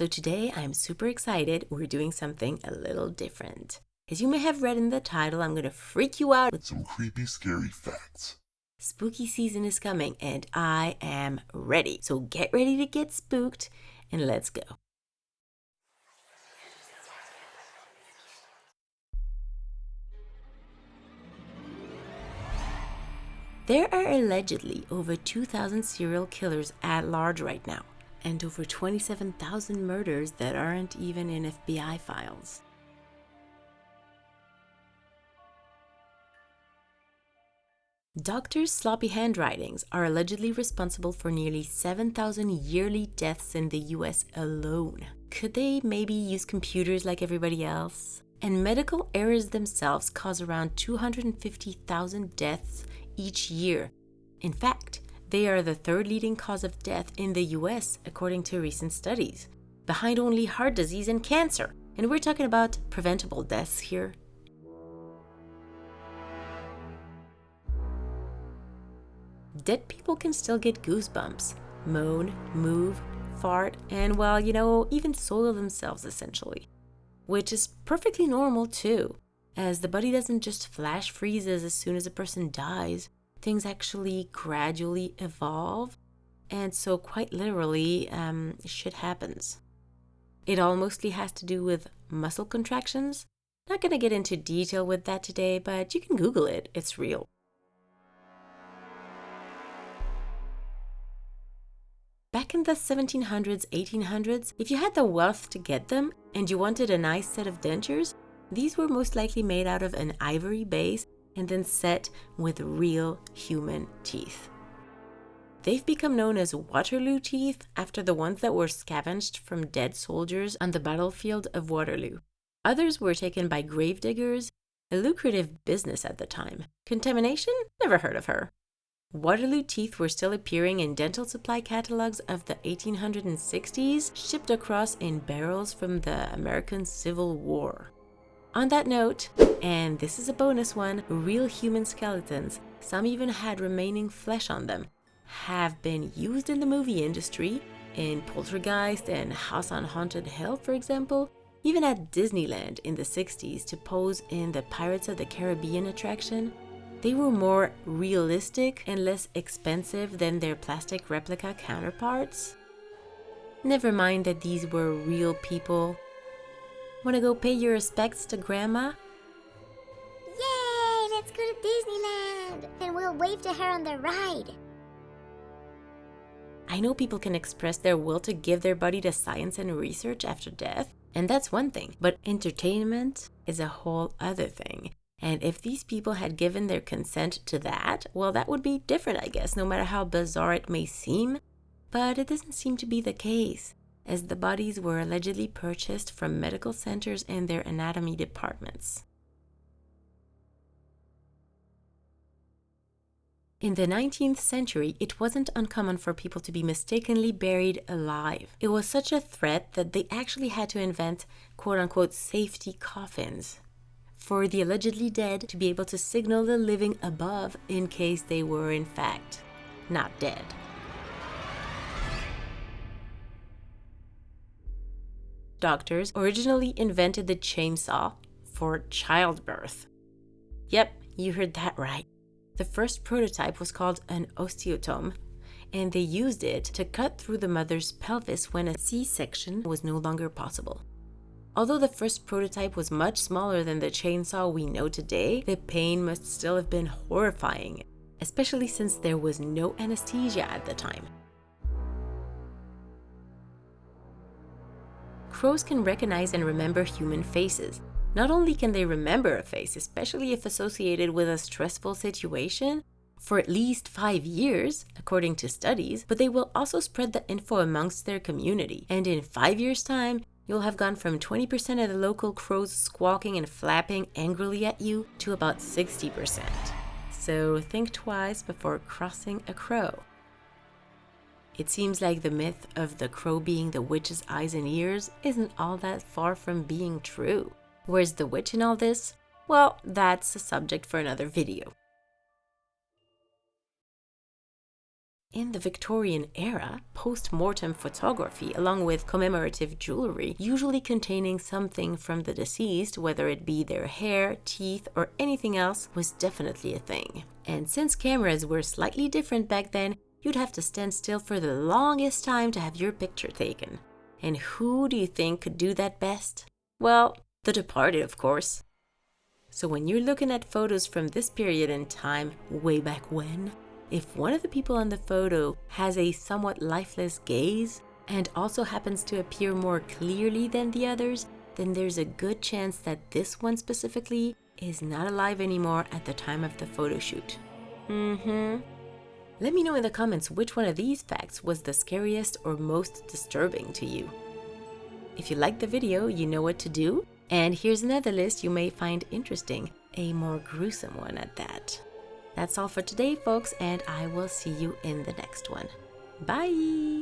So today I'm super excited. We're doing something a little different. As you may have read in the title, I'm going to freak you out with some creepy, scary facts. Spooky season is coming and I am ready. So get ready to get spooked and let's go. There are allegedly over 2,000 serial killers at large right now, and over 27,000 murders that aren't even in FBI files. Doctors' sloppy handwritings are allegedly responsible for nearly 7,000 yearly deaths in the US alone. Could they maybe use computers like everybody else? And medical errors themselves cause around 250,000 deaths each year. In fact, they are the third leading cause of death in the US according to recent studies, behind only heart disease and cancer. And we're talking about preventable deaths here. Dead people can still get goosebumps, moan, move, fart, and well, even soil themselves essentially. Which is perfectly normal too, as the body doesn't just flash freezes as soon as a person dies. Things actually gradually evolve, and so quite literally, shit happens. It all mostly has to do with muscle contractions. Not gonna get into detail with that today, but you can Google it, it's real. Back in the 1700s, 1800s, if you had the wealth to get them and you wanted a nice set of dentures, these were most likely made out of an ivory base and then set with real human teeth. They've become known as Waterloo teeth after the ones that were scavenged from dead soldiers on the battlefield of Waterloo. Others were taken by gravediggers, a lucrative business at the time. Contamination? Never heard of her. Waterloo teeth were still appearing in dental supply catalogs of the 1860s, shipped across in barrels from the American Civil War. On that note, and this is a bonus one, real human skeletons, some even had remaining flesh on them, have been used in the movie industry, in Poltergeist and House on Haunted Hill, for example, even at Disneyland in the 60s to pose in the Pirates of the Caribbean attraction. They were more realistic and less expensive than their plastic replica counterparts. Never mind that these were real people. Wanna go pay your respects to Grandma? Yay! Let's go to Disneyland! And we'll wave to her on the ride. I know people can express their will to give their body to science and research after death, and that's one thing, but entertainment is a whole other thing. And if these people had given their consent to that, well, that would be different, I guess, no matter how bizarre it may seem. But it doesn't seem to be the case, as the bodies were allegedly purchased from medical centers and their anatomy departments. In the 19th century, it wasn't uncommon for people to be mistakenly buried alive. It was such a threat that they actually had to invent quote-unquote safety coffins for the allegedly dead to be able to signal the living above in case they were in fact not dead. Doctors originally invented the chainsaw for childbirth. Yep, you heard that right. The first prototype was called an osteotome, and they used it to cut through the mother's pelvis when a C-section was no longer possible. Although the first prototype was much smaller than the chainsaw we know today, the pain must still have been horrifying, especially since there was no anesthesia at the time. Crows can recognize and remember human faces. Not only can they remember a face, especially if associated with a stressful situation, for at least 5 years, according to studies, but they will also spread the info amongst their community. And in 5 years' time, you'll have gone from 20% of the local crows squawking and flapping angrily at you to about 60%. So think twice before crossing a crow. It seems like the myth of the crow being the witch's eyes and ears isn't all that far from being true. Where's the witch in all this? Well, that's a subject for another video. In the Victorian era, post-mortem photography, along with commemorative jewelry, usually containing something from the deceased, whether it be their hair, teeth, or anything else, was definitely a thing. And since cameras were slightly different back then, you'd have to stand still for the longest time to have your picture taken. And who do you think could do that best? Well, the departed, of course. So when you're looking at photos from this period in time, way back when, if one of the people on the photo has a somewhat lifeless gaze and also happens to appear more clearly than the others, then there's a good chance that this one specifically is not alive anymore at the time of the photo shoot. Let me know in the comments which one of these facts was the scariest or most disturbing to you. If you liked the video, you know what to do. And here's another list you may find interesting, a more gruesome one at that. That's all for today, folks, and I will see you in the next one. Bye!